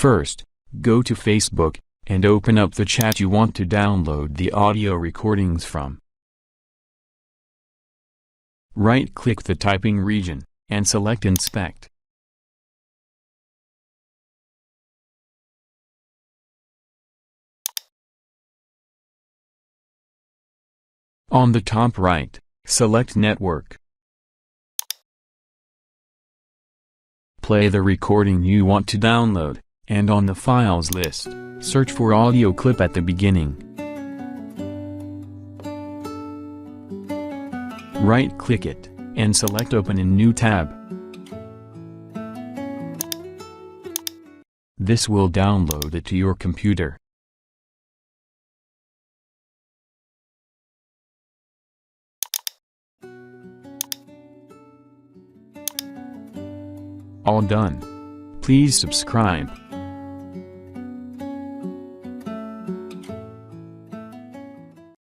First, go to Facebook, and open up the chat you want to download the audio recordings from. Right-click the typing region, and select Inspect. On the top right, select Network. Play the recording you want to download, and on the files list, search for audio clip at the beginning. Right-click it, and select Open in New tab. This will download it to your computer. All done. Please subscribe.